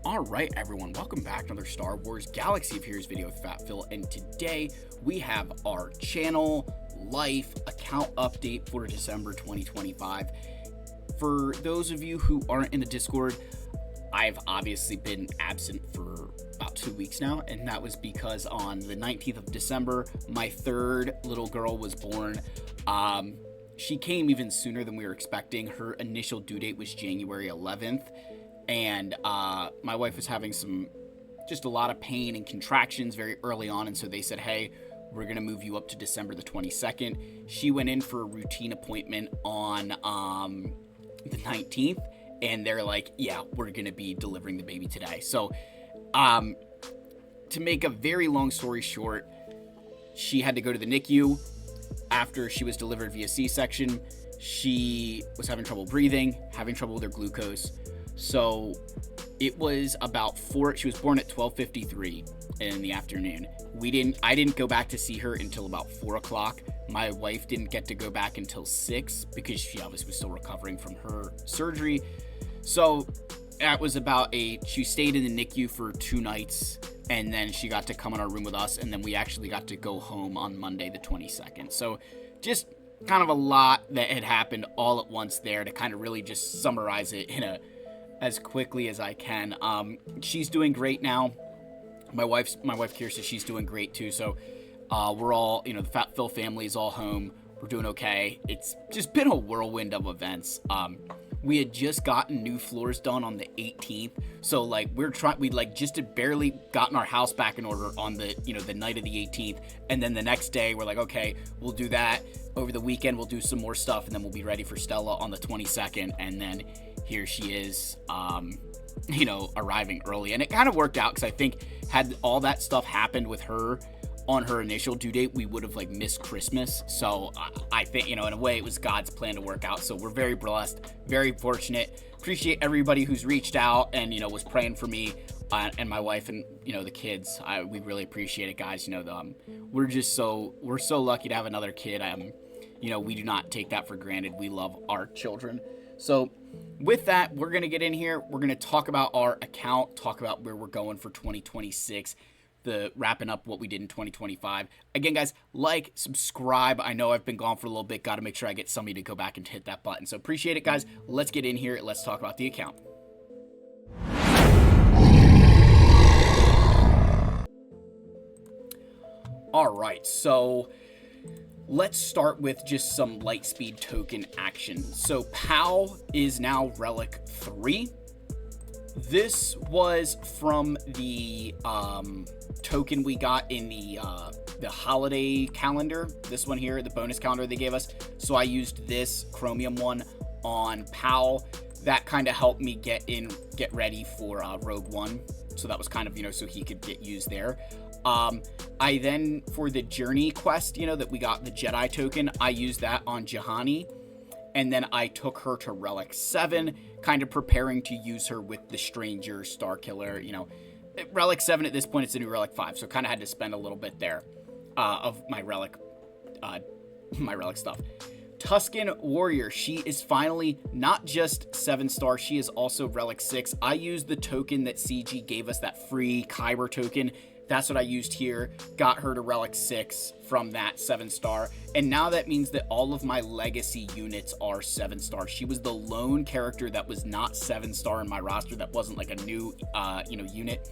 Alright everyone, welcome back to another Star Wars Galaxy of Heroes video with Fat Phil, and today we have our channel life account update for December 2025. For those of you who aren't in the Discord, I've obviously been absent for about 2 weeks now, and that was because on the 19th of December, my third little girl was born. She came even sooner than we were expecting. Her initial due date was January 11th. And my wife was having just a lot of pain and contractions very early on, and so they said, hey, we're going to move you up to December the 22nd. She went in for a routine appointment on the 19th, and they're like, yeah, we're going to be delivering the baby today. So to make a very long story short, she had to go to the NICU after she was delivered via C-section. She was having trouble breathing, having trouble with her glucose. So it was about she was born at 12:53 in the afternoon. I didn't go back to see her until about 4 o'clock. My wife didn't get to go back until 6 because she obviously was still recovering from her surgery. So that was she stayed in the NICU for 2 nights, and then she got to come in our room with us, and then we actually got to go home on Monday the 22nd. So just kind of a lot that had happened all at once there to kind of really just summarize it as quickly as I can. She's doing great now. My wife Kirsten, she's doing great too. So we're all, the Fat Phil family is all home. We're doing okay. It's just been a whirlwind of events. We had just gotten new floors done on the 18th. So we just had barely gotten our house back in order on the night of the 18th. And then the next day we're like, okay, we'll do that. Over the weekend, we'll do some more stuff, and then we'll be ready for Stella on the 22nd. And then here she is, arriving early. And it kind of worked out because I think had all that stuff happened with her on her initial due date, we would have missed Christmas. So I think, in a way, it was God's plan to work out. So we're very blessed, very fortunate. Appreciate everybody who's reached out and, was praying for me and my wife and, the kids. We really appreciate it, guys. We're so lucky to have another kid. We do not take that for granted. We love our children. So with that, we're going to get in here. We're going to talk about our account, talk about where we're going for 2026, wrapping up what we did in 2025. Again, guys, subscribe. I know I've been gone for a little bit. Got to make sure I get somebody to go back and hit that button. So appreciate it, guys. Let's get in here. Let's talk about the account. All right, so let's start with just some Lightspeed token action. So POW is now Relic 3. This was from the token we got in the holiday calendar. This one here, the bonus calendar they gave us. So I used this chromium one on POW. That kind of helped me get ready for Rogue One. So that was kind of, so he could get used there. I then, for the journey quest, that we got the Jedi token, I used that on Juhani. And then I took her to Relic 7, kind of preparing to use her with the Stranger, Starkiller, Relic 7 at this point, it's a new Relic 5. So kind of had to spend a little bit there of my Relic stuff. Tusken Warrior, she is finally not just 7-star, she is also Relic 6. I used the token that CG gave us, that free Kyber token. That's what I used here. Got her to Relic 6 from that 7-star. And now that means that all of my legacy units are 7-star. She was the lone character that was not 7-star in my roster. That wasn't like a new, unit.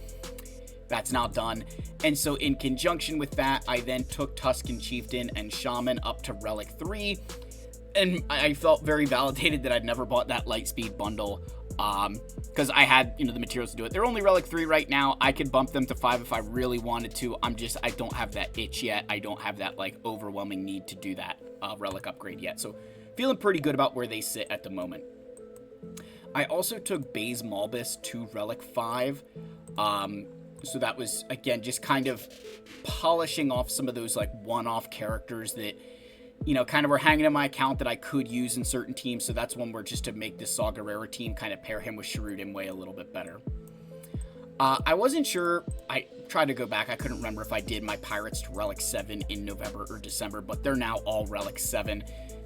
That's now done. And so in conjunction with that, I then took Tusken Chieftain and Shaman up to Relic 3. And I felt very validated that I'd never bought that Lightspeed bundle. Because I had, the materials to do it. They're only Relic 3 right now. I could bump them to 5 if I really wanted to. I don't have that itch yet. I don't have that, overwhelming need to do that Relic upgrade yet. So, feeling pretty good about where they sit at the moment. I also took Baze Malbus to Relic 5. So that was, again, just kind of polishing off some of those, one-off characters that kind of were hanging in my account that I could use in certain teams. So that's one where just to make this Saw Gerrera team kind of pair him with Sharud way a little bit better. I wasn't sure. I tried to go back. I couldn't remember if I did my Pirates to Relic 7 in November or December, but they're now all Relic 7.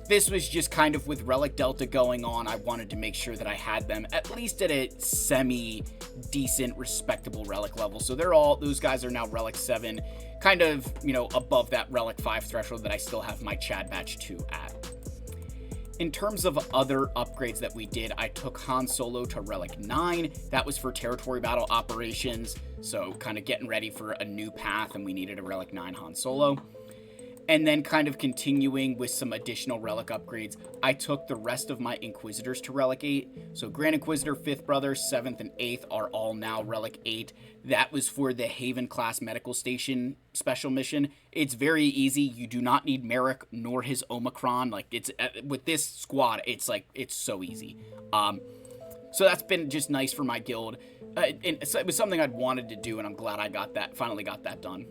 This was just kind of with Relic Delta going on. I wanted to make sure that I had them at least at a semi decent, respectable Relic level. So those guys are now Relic 7, kind of, above that Relic 5 threshold that I still have my Chad Batch 2 at. In terms of other upgrades that we did, I took Han Solo to Relic 9. That was for territory battle operations, so kind of getting ready for a new path, and we needed a Relic 9 Han Solo. And then kind of continuing with some additional Relic upgrades, I took the rest of my Inquisitors to Relic 8. So Grand Inquisitor, 5th Brother, 7th, and 8th are all now Relic 8. That was for the Haven-class medical station special mission. It's very easy. You do not need Merrick nor his Omicron. It's with this squad, it's so easy. So that's been just nice for my guild. It was something I'd wanted to do, and I'm glad I finally got that done.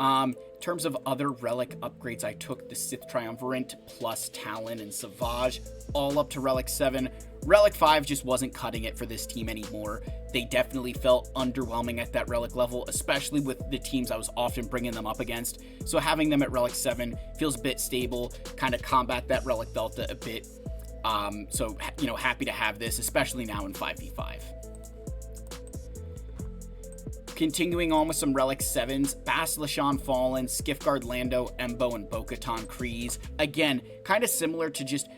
In terms of other Relic upgrades, I took the Sith Triumvirate plus Talon and Savage all up to Relic 7. Relic 5 just wasn't cutting it for this team anymore. They definitely felt underwhelming at that Relic level, especially with the teams I was often bringing them up against. So having them at Relic 7 feels a bit stable, kind of combat that Relic Delta a bit. So happy to have this, especially now in 5v5. Continuing on with some Relic 7s, Basilishan Fallen, Skiffguard Lando, Embo, and Bo-Katan Kryze. Again, kind of similar to just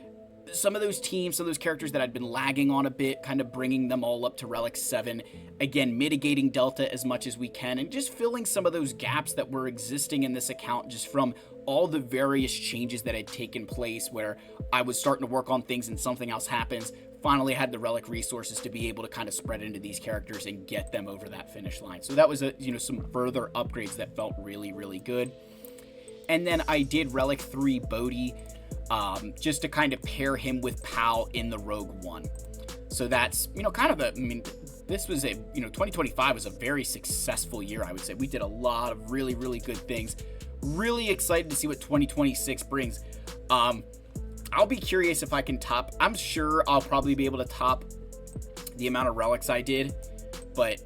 some of those teams, some of those characters that I'd been lagging on a bit, kind of bringing them all up to Relic 7. Again, mitigating Delta as much as we can, and just filling some of those gaps that were existing in this account just from all the various changes that had taken place where I was starting to work on things and something else happens. Finally had the Relic resources to be able to kind of spread into these characters and get them over that finish line. So that was some further upgrades that felt really, really good. And then I did Relic 3 Bodhi, just to kind of pair him with Pal in the Rogue One. So that's, this was 2025 was a very successful year, I would say. We did a lot of really, really good things. Really excited to see what 2026 brings. I'll be curious if I can top. I'm sure I'll probably be able to top the amount of relics I did, but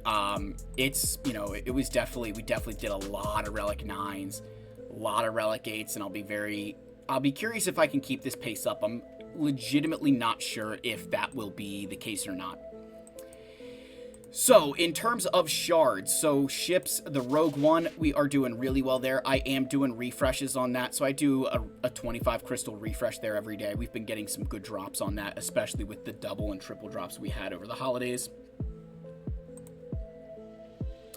it was definitely, we definitely did a lot of Relic 9s, a lot of Relic 8s, and I'll be curious if I can keep this pace up. I'm legitimately not sure if that will be the case or not. So, in terms of shards, so ships, the Rogue One, we are doing really well there. I am doing refreshes on that, so I do a 25 crystal refresh there every day. We've been getting some good drops on that, especially with the double and triple drops we had over the holidays.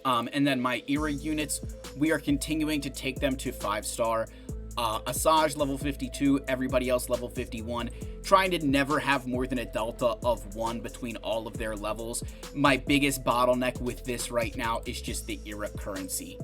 And then my era units, we are continuing to take them to 5-star. Asajj level 52, everybody else level 51, trying to never have more than a delta of 1 between all of their levels. My biggest bottleneck with this right now is just the era currency.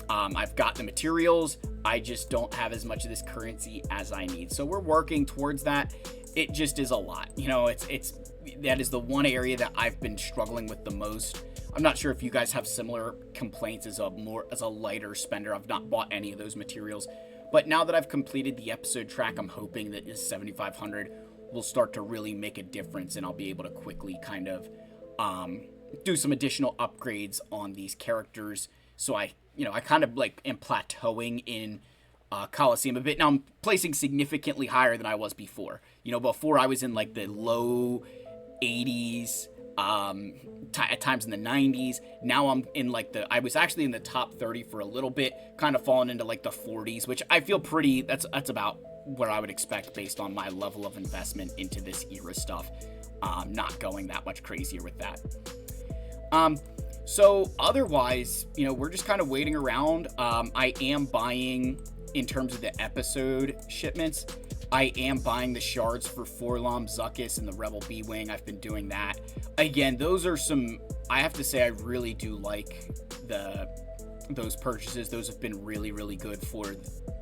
I've got the materials, I just don't have as much of this currency as I need. So we're working towards that. It just is a lot. That is the one area that I've been struggling with the most. I'm not sure if you guys have similar complaints as a lighter spender. I've not bought any of those materials. But now that I've completed the episode track, I'm hoping that this 7,500 will start to really make a difference, and I'll be able to quickly kind of do some additional upgrades on these characters. So I kind of am plateauing in Coliseum a bit. Now I'm placing significantly higher than I was before. Before I was in the low 80s, at times in the 90s. Now I'm in I was actually in the top 30 for a little bit, kind of falling into the 40s, which I feel that's about what I would expect based on my level of investment into this era stuff. Not going that much crazier with that. So otherwise, we're just kind of waiting around. I am buying, in terms of the episode shipments, I am buying the shards for Forlom, Zuckuss, and the Rebel B-Wing. I've been doing that. Again, those are I have to say I really do like those purchases. Those have been really, really good for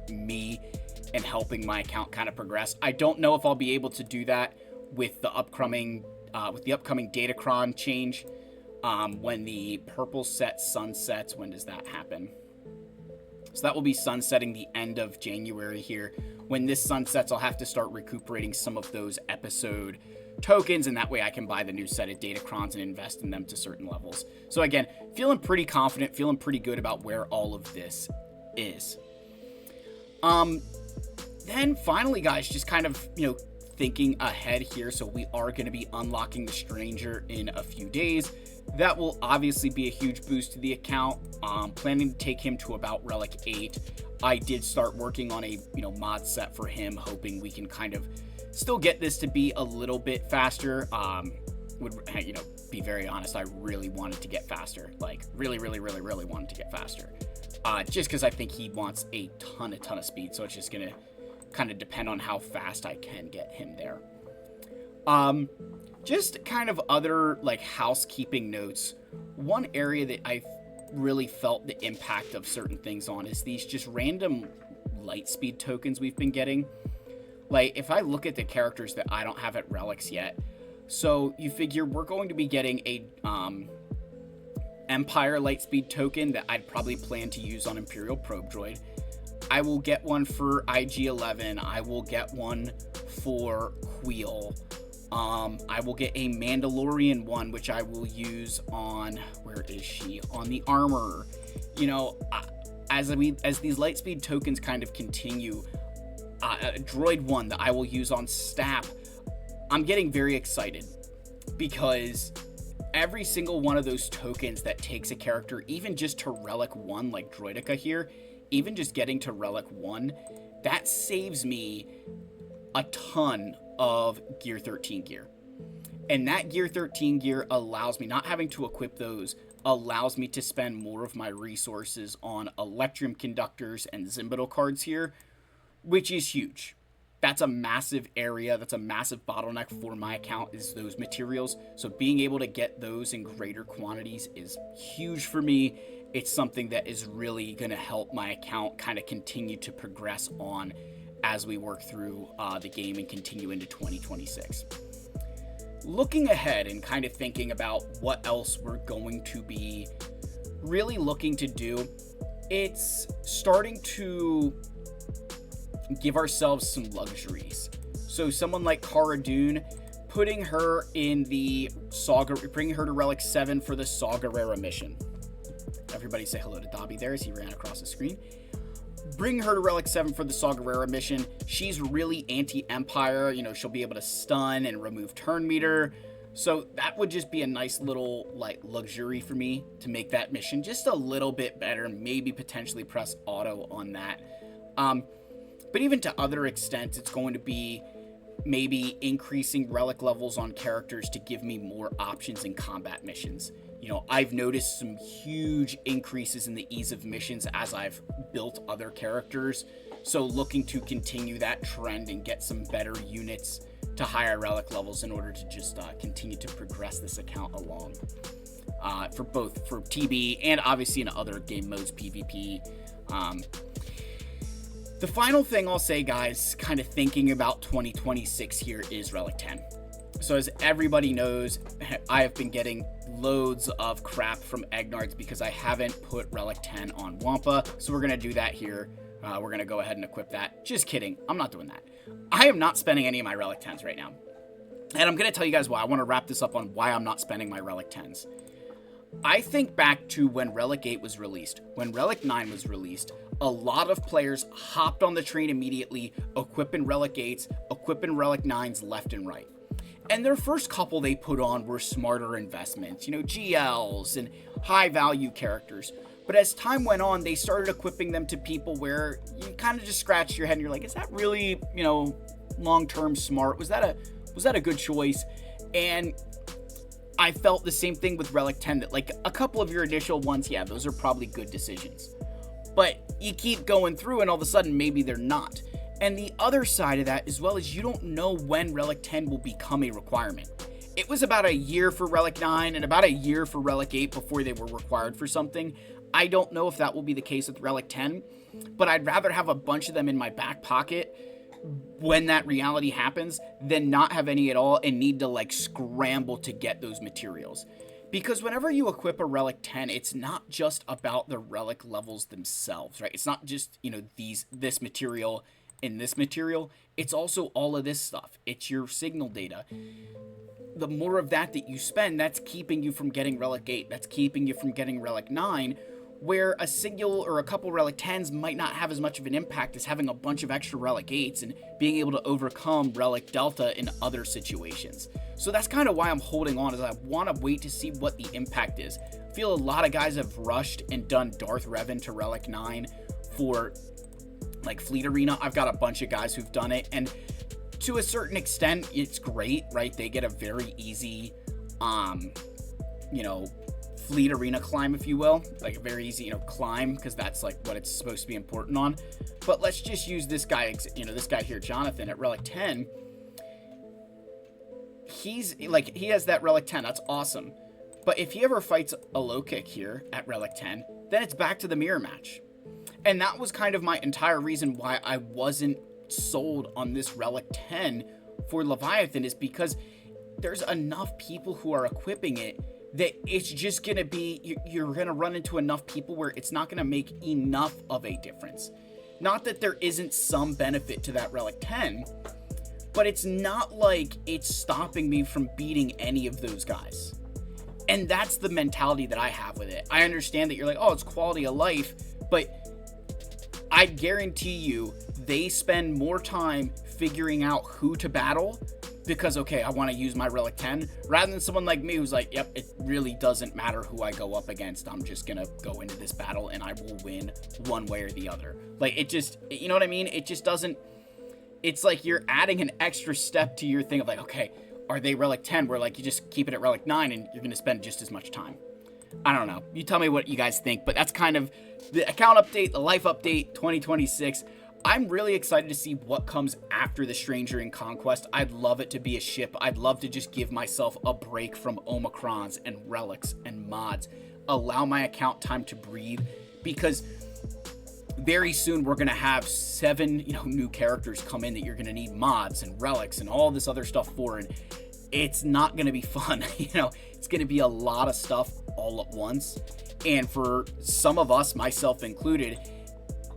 me and helping my account kind of progress. I don't know if I'll be able to do that with the upcoming Datacron change. When the purple set sunsets, when does that happen? So that will be sunsetting the end of January here. When this sunsets, I'll have to start recuperating some of those episode tokens, and that way I can buy the new set of Datacrons and invest in them to certain levels. So again, feeling pretty confident, feeling pretty good about where all of this is. Then finally, guys, just kind of, thinking ahead here, so we are going to be unlocking the Stranger in a few days. That will obviously be a huge boost to the account. Planning to take him to about Relic 8. I did start working on a mod set for him, hoping we can kind of still get this to be a little bit faster. Would be very honest, I really wanted to get faster. Like really wanted to get faster. Just because I think he wants a ton of speed, so it's just gonna kind of depend on how fast I can get him there. Just kind of other like housekeeping notes. One area that I really felt the impact of certain things on is these just random light speed tokens we've been getting. Like if I look at the characters that I don't have at Relics yet, so you figure we're going to be getting a Empire Lightspeed token that I'd probably plan to use on Imperial Probe Droid. I will get one for IG-11. I will get one for Queel. I will get a Mandalorian one, which I will use on, where is she? On the Armorer. As these Lightspeed tokens kind of continue, Droid one that I will use on Staff, I'm getting very excited because every single one of those tokens that takes a character, even just to Relic 1, like Droidica here, even just getting to Relic 1, that saves me a ton of Gear 13 gear. And that Gear 13 gear allows me, not having to equip those, allows me to spend more of my resources on Electrum Conductors and Zimbato cards here, which is huge. That's a massive area. That's a massive bottleneck for my account, is those materials. So being able to get those in greater quantities is huge for me. It's something that is really going to help my account kind of continue to progress on as we work through the game and continue into 2026. Looking ahead and kind of thinking about what else we're going to be really looking to do, it's starting to give ourselves some luxuries. So someone like Cara Dune, putting her in the Saga, bringing her to Relic 7 for the Saga Rera mission. Everybody say hello to Dobby there as he ran across the screen. Bring her to Relic 7 for the Saga Rera mission. She's really anti-Empire. She'll be able to stun and remove turn meter. So that would just be a nice little like luxury for me to make that mission just a little bit better. Maybe potentially press auto on that. But even to other extents, it's going to be maybe increasing relic levels on characters to give me more options in combat missions. I've noticed some huge increases in the ease of missions as I've built other characters. So looking to continue that trend and get some better units to higher relic levels in order to just continue to progress this account along. For TB and obviously in other game modes, PvP. The final thing I'll say, guys, kind of thinking about 2026 here, is Relic 10. So as everybody knows, I have been getting loads of crap from Egnards because I haven't put Relic 10 on Wampa. So we're going to do that here. We're going to go ahead and equip that. Just kidding. I'm not doing that. I am not spending any of my Relic 10s right now. And I'm going to tell you guys why. I want to wrap this up on why I'm not spending my Relic 10s. I think back to when Relic 8 was released, when Relic 9 was released, a lot of players hopped on the train immediately, equipping Relic 8s, equipping Relic 9s left and right. And their first couple they put on were smarter investments, GLs and high value characters. But as time went on, they started equipping them to people where you kind of just scratch your head and you're like, is that really, long-term smart? Was that a good choice? And I felt the same thing with Relic 10, that like a couple of your initial ones, yeah, those are probably good decisions. But you keep going through and all of a sudden maybe they're not. And the other side of that as well is you don't know when Relic 10 will become a requirement. It was about a year for Relic 9 and about a year for Relic 8 before they were required for something. I don't know if that will be the case with Relic 10, but I'd rather have a bunch of them in my back pocket when that reality happens than not have any at all and need to like scramble to get those materials. Because whenever you equip a Relic 10, it's not just about the relic levels themselves, right? It's not just, this material and this material. It's also all of this stuff. It's your signal data. The more of that you spend, that's keeping you from getting Relic 8. That's keeping you from getting Relic 9, where a single or a couple Relic 10s might not have as much of an impact as having a bunch of extra Relic 8s and being able to overcome Relic Delta in other situations. So that's kind of why I'm holding on, is I want to wait to see what the impact is. I feel a lot of guys have rushed and done Darth Revan to Relic 9 for like Fleet Arena. I've got a bunch of guys who've done it, and to a certain extent, it's great, right? They get a very easy, Fleet Arena climb, if you will, like a very easy, climb, because that's like what it's supposed to be important on. But let's just use this guy, this guy here, Jonathan, at Relic 10. He has that Relic 10. That's awesome. But if he ever fights a low kick here at Relic 10, then it's back to the mirror match. And that was kind of my entire reason why I wasn't sold on this Relic 10 for Leviathan, is because there's enough people who are equipping it that it's just going to be, you're going to run into enough people where it's not going to make enough of a difference. Not that there isn't some benefit to that Relic 10, but it's not like it's stopping me from beating any of those guys. And that's the mentality that I have with it. I understand that you're like, oh, it's quality of life, but I guarantee you they spend more time figuring out who to battle because, okay, I want to use my Relic 10, rather than someone like me who's like, yep, it really doesn't matter who I go up against. I'm just going to go into this battle and I will win one way or the other. Like, it just, you know what I mean? It just doesn't, it's like you're adding an extra step to your thing of like, okay, are they Relic 10 where like you just keep it at Relic 9 and you're going to spend just as much time? I don't know. You tell me what you guys think, but that's kind of the account update, the life update 2026. I'm really excited to see what comes after the Stranger in Conquest. I'd love it to be a ship. I'd love to just give myself a break from Omicrons and relics and mods. Allow my account time to breathe, because very soon we're going to have 7, new characters come in that you're going to need mods and relics and all this other stuff for, and it's not going to be fun. It's going to be a lot of stuff all at once. And for some of us, myself included,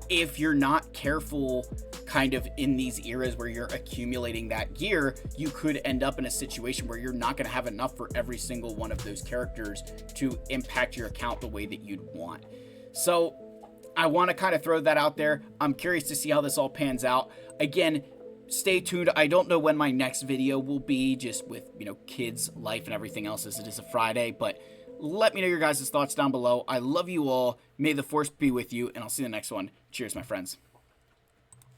if you're not careful kind of in these eras where you're accumulating that gear, you could end up in a situation where you're not going to have enough for every single one of those characters to impact your account the way that you'd want. So I want to kind of throw that out there. I'm curious to see how this all pans out. Again, stay tuned. I don't know when my next video will be, just with, kids, life, and everything else, as it is a Friday, but let me know your guys' thoughts down below. I love you all. May the Force be with you, and I'll see you in the next one. Cheers, my friends.